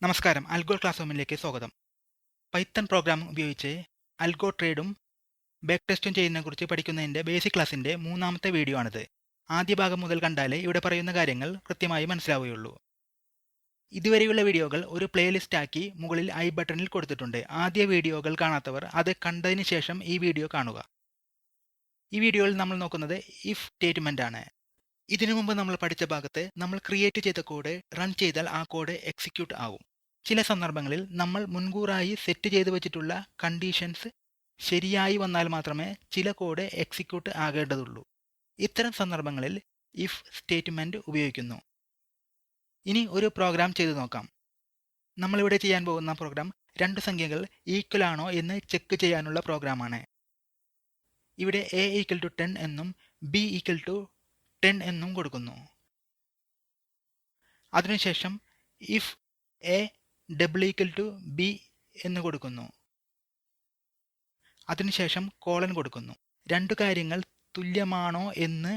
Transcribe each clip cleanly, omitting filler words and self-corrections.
നമസ്കാരം. അൽഗോ ക്ലാസ് റൂമിലേക്ക് സ്വാഗതം. പൈത്തൺ പ്രോഗ്രാം ഉപയോഗിച്ച് അൽഗോ ട്രേഡും ബാക്ക് ടെസ്റ്റും ചെയ്യുന്നതിനെക്കുറിച്ച് പഠിക്കുന്നതിൻ്റെ ബേസിക് ക്ലാസിൻ്റെ മൂന്നാമത്തെ വീഡിയോ ആണിത്. ആദ്യ ഭാഗം മുതൽ കണ്ടാലേ ഇവിടെ പറയുന്ന കാര്യങ്ങൾ കൃത്യമായി മനസ്സിലാവുകയുള്ളൂ. ഇതുവരെയുള്ള വീഡിയോകൾ ഒരു പ്ലേലിസ്റ്റ് ആക്കി മുകളിൽ ഐ ബട്ടണിൽ കൊടുത്തിട്ടുണ്ട്. ആദ്യ വീഡിയോകൾ കാണാത്തവർ അത് കണ്ടതിന് ശേഷം ഈ വീഡിയോ കാണുക. ഈ വീഡിയോയിൽ നമ്മൾ നോക്കുന്നത് ഇഫ് സ്റ്റേറ്റ്മെൻ്റ് ആണ്. ഇതിനു മുമ്പ് നമ്മൾ പഠിച്ച ഭാഗത്ത് നമ്മൾ ക്രിയേറ്റ് ചെയ്ത കോഡ് റൺ ചെയ്താൽ ആ കോഡ് എക്സിക്യൂട്ട് ആവും. ചില സന്ദർഭങ്ങളിൽ നമ്മൾ മുൻകൂറായി സെറ്റ് ചെയ്തു വച്ചിട്ടുള്ള കണ്ടീഷൻസ് ശരിയായി വന്നാൽ മാത്രമേ ചില കോഡ് എക്സിക്യൂട്ട് ആകേണ്ടതുള്ളൂ. ഇത്തരം സന്ദർഭങ്ങളിൽ ഇഫ് സ്റ്റേറ്റ്മെൻറ്റ് ഉപയോഗിക്കുന്നു. ഇനി ഒരു പ്രോഗ്രാം ചെയ്തു നോക്കാം. നമ്മളിവിടെ ചെയ്യാൻ പോകുന്ന പ്രോഗ്രാം രണ്ട് സംഖ്യകൾ ഈക്വൽ ആണോ എന്ന് ചെക്ക് ചെയ്യാനുള്ള പ്രോഗ്രാമാണ്. ഇവിടെ a ഈക്വൽ ടു 10 എന്നും b ഈക്വൽ ടു 10 എന്നും കൊടുക്കുന്നു. അതിനുശേഷം if a double equal to b എന്ന് കൊടുക്കുന്നു. അതിനുശേഷം കോളൻ കൊടുക്കുന്നു. രണ്ടു കാര്യങ്ങൾ തുല്യമാണോ എന്ന്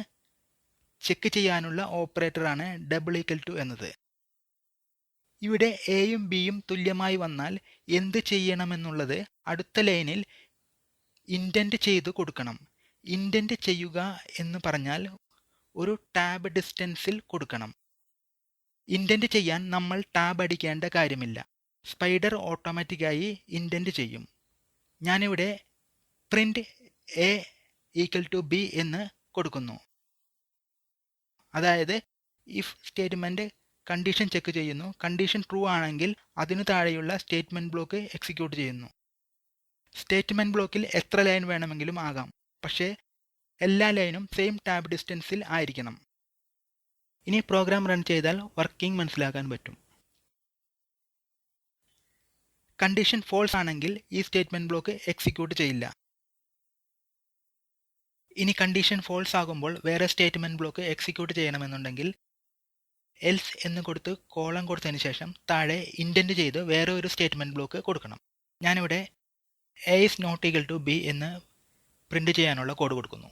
ചെക്ക് ചെയ്യാനുള്ള ഓപ്പറേറ്ററാണ് ഡബിൾ ഈക്വൽ ടു എന്നത്. ഇവിടെ എയും ബിയും തുല്യമായി വന്നാൽ എന്ത് ചെയ്യണമെന്നുള്ളത് അടുത്ത ലൈനിൽ ഇൻഡന്റ് ചെയ്ത് കൊടുക്കണം. ഇൻഡന്റ് ചെയ്യുക എന്ന് പറഞ്ഞാൽ ഒരു ടാബ് ഡിസ്റ്റൻസിൽ കൊടുക്കണം. ഇൻഡന്റ് ചെയ്യാൻ നമ്മൾ ടാബ് അടിക്കേണ്ട കാര്യമില്ല. സ്പൈഡർ ഓട്ടോമാറ്റിക്കായി ഇൻഡന്റ് ചെയ്യും. ഞാനിവിടെ print a equal to b എന്ന് കൊടുക്കുന്നു. അതായത് ഇഫ് സ്റ്റേറ്റ്മെൻറ്റ് കണ്ടീഷൻ ചെക്ക് ചെയ്യുന്നു. കണ്ടീഷൻ ട്രൂ ആണെങ്കിൽ അതിനു താഴെയുള്ള സ്റ്റേറ്റ്മെൻറ്റ് ബ്ലോക്ക് എക്സിക്യൂട്ട് ചെയ്യുന്നു. സ്റ്റേറ്റ്മെൻറ്റ് ബ്ലോക്കിൽ എത്ര ലൈൻ വേണമെങ്കിലും ആകാം, പക്ഷേ എല്ലാ ലൈനും സെയിം ടാബ് ഡിസ്റ്റൻസിൽ ആയിരിക്കണം. ഇനി പ്രോഗ്രാം റൺ ചെയ്താൽ വർക്കിംഗ് മനസ്സിലാക്കാൻ പറ്റും. കണ്ടീഷൻ ഫോൾസ് ആണെങ്കിൽ ഈ സ്റ്റേറ്റ്മെൻറ്റ് ബ്ലോക്ക് എക്സിക്യൂട്ട് ചെയ്യില്ല. ഇനി കണ്ടീഷൻ ഫോൾസ് ആകുമ്പോൾ വേറെ സ്റ്റേറ്റ്മെൻറ്റ് ബ്ലോക്ക് എക്സിക്യൂട്ട് ചെയ്യണമെന്നുണ്ടെങ്കിൽ എൽസ് എന്ന് കൊടുത്ത് കോളം കൊടുത്തതിന് ശേഷം താഴെ ഇൻഡന്റ് ചെയ്ത് വേറെ ഒരു സ്റ്റേറ്റ്മെൻറ്റ് ബ്ലോക്ക് കൊടുക്കണം. ഞാനിവിടെ a is not equal to b എന്ന് പ്രിന്റ് ചെയ്യാനുള്ള കോഡ് കൊടുക്കുന്നു.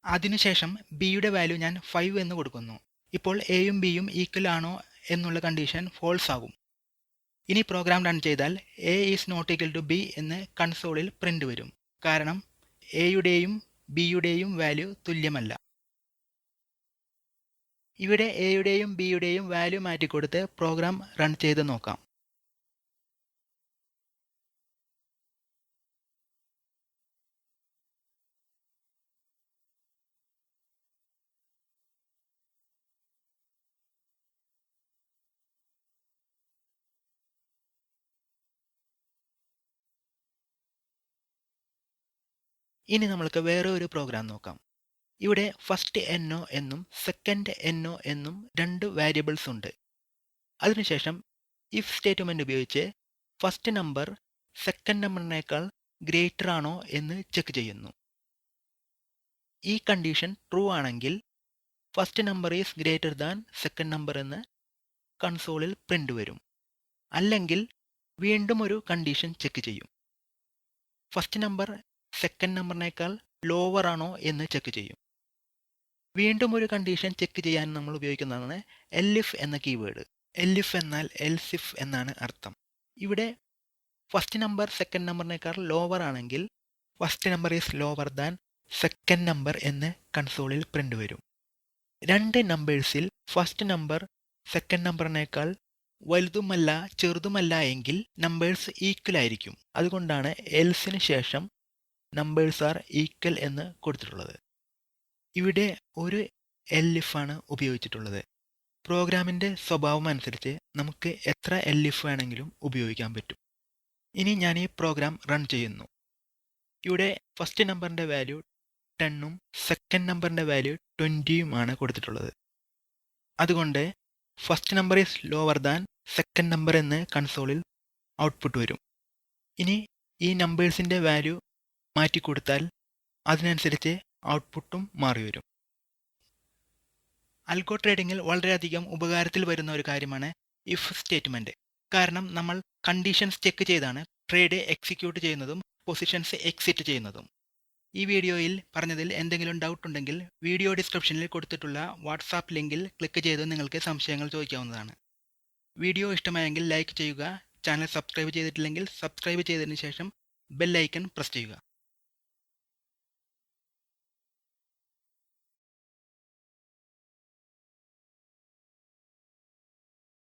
അതിനുശേഷം ബിയുടെ വാല്യൂ ഞാൻ 5 എന്ന് കൊടുക്കുന്നു. ഇപ്പോൾ എയും ബിയും ഈക്വൽ ആണോ എന്നുള്ള കണ്ടീഷൻ ഫോൾസ് ആകും. ഇനി പ്രോഗ്രാം റൺ ചെയ്താൽ a is not equal to b എന്ന് കൺസോളിൽ പ്രിന്റ് വരും. കാരണം എയുടെയും ബിയുടെയും വാല്യൂ തുല്യമല്ല. ഇവിടെ എയുടെയും ബിയുടെയും വാല്യൂ മാറ്റിക്കൊടുത്ത് പ്രോഗ്രാം റൺ ചെയ്ത് നോക്കാം. ഇനി നമ്മൾക്ക് വേറെ ഒരു പ്രോഗ്രാം നോക്കാം. ഇവിടെ ഫസ്റ്റ് എന്നോ എന്നും സെക്കൻഡ് എന്നോ എന്നും രണ്ട് വേരിയബിൾസ് ഉണ്ട്. അതിനുശേഷം ഇഫ് സ്റ്റേറ്റ്മെൻറ്റ് ഉപയോഗിച്ച് ഫസ്റ്റ് നമ്പർ സെക്കൻഡ് നമ്പറിനേക്കാൾ ഗ്രേറ്റർ ആണോ എന്ന് ചെക്ക് ചെയ്യുന്നു. ഈ കണ്ടീഷൻ ട്രൂ ആണെങ്കിൽ first number is greater than second number എന്ന് കൺസോളിൽ പ്രിന്റ് വരും. അല്ലെങ്കിൽ വീണ്ടും ഒരു കണ്ടീഷൻ ചെക്ക് ചെയ്യും. ഫസ്റ്റ് നമ്പർ സെക്കൻഡ് നമ്പറിനേക്കാൾ ലോവർ ആണോ എന്ന് ചെക്ക് ചെയ്യും. വീണ്ടും ഒരു കണ്ടീഷൻ ചെക്ക് ചെയ്യാൻ നമ്മൾ ഉപയോഗിക്കുന്നതാണ് എൽഇഫ് എന്ന കീവേഡ്. എൽഇഫ് എന്നാൽ എൽസിഫ് എന്നാണ് അർത്ഥം. ഇവിടെ ഫസ്റ്റ് നമ്പർ സെക്കൻഡ് നമ്പറിനേക്കാൾ ലോവർ ആണെങ്കിൽ first number is lower than second number എന്ന് കൺസോളിൽ പ്രിന്റ് വരും. രണ്ട് നമ്പേഴ്സിൽ ഫസ്റ്റ് നമ്പർ സെക്കൻഡ് നമ്പറിനേക്കാൾ വലുതുമല്ല ചെറുതുമല്ല എങ്കിൽ നമ്പേഴ്സ് ഈക്വൽ ആയിരിക്കും. അതുകൊണ്ടാണ് എൽസിന് ശേഷം നമ്പേഴ്സ് ആർ ഈക്വൽ എന്ന് കൊടുത്തിട്ടുള്ളത്. ഇവിടെ ഒരു എൽഇഫ് ആണ് ഉപയോഗിച്ചിട്ടുള്ളത്. പ്രോഗ്രാമിൻ്റെ സ്വഭാവം അനുസരിച്ച് നമുക്ക് എത്ര എൽഇഫ് വേണമെങ്കിലും ഉപയോഗിക്കാൻ പറ്റും. ഇനി ഞാൻ ഈ പ്രോഗ്രാം റൺ ചെയ്യുന്നു. ഇവിടെ ഫസ്റ്റ് നമ്പറിൻ്റെ വാല്യൂ 10ഉം സെക്കൻഡ് നമ്പറിൻ്റെ വാല്യൂ 20യുമാണ് കൊടുത്തിട്ടുള്ളത്. അതുകൊണ്ട് first number is lower than second number എന്ന് കൺസോളിൽ ഔട്ട്പുട്ട് വരും. ഇനി ഈ നമ്പേഴ്സിൻ്റെ വാല്യൂ മാറ്റിക്കൊടുത്താൽ അതിനനുസരിച്ച് ഔട്ട്പുട്ടും മാറി വരും. അൽഗോ ട്രേഡിങ്ങിൽ വളരെയധികം ഉപകാരത്തിൽ വരുന്ന ഒരു കാര്യമാണ് ഇഫ് സ്റ്റേറ്റ്മെൻറ്റ്. കാരണം നമ്മൾ കണ്ടീഷൻസ് ചെക്ക് ചെയ്താണ് ട്രേഡ് എക്സിക്യൂട്ട് ചെയ്യുന്നതും പൊസിഷൻസ് എക്സിറ്റ് ചെയ്യുന്നതും. ഈ വീഡിയോയിൽ പറഞ്ഞതിൽ എന്തെങ്കിലും ഡൗട്ട് ഉണ്ടെങ്കിൽ വീഡിയോ ഡിസ്ക്രിപ്ഷനിൽ കൊടുത്തിട്ടുള്ള വാട്സാപ്പ് ലിങ്കിൽ ക്ലിക്ക് ചെയ്ത് നിങ്ങൾക്ക് സംശയങ്ങൾ ചോദിക്കാവുന്നതാണ്. വീഡിയോ ഇഷ്ടമായെങ്കിൽ ലൈക്ക് ചെയ്യുക. ചാനൽ സബ്സ്ക്രൈബ് ചെയ്തിട്ടില്ലെങ്കിൽ സബ്സ്ക്രൈബ് ചെയ്തതിന് ശേഷം ബെൽ ഐക്കൺ പ്രസ് ചെയ്യുക.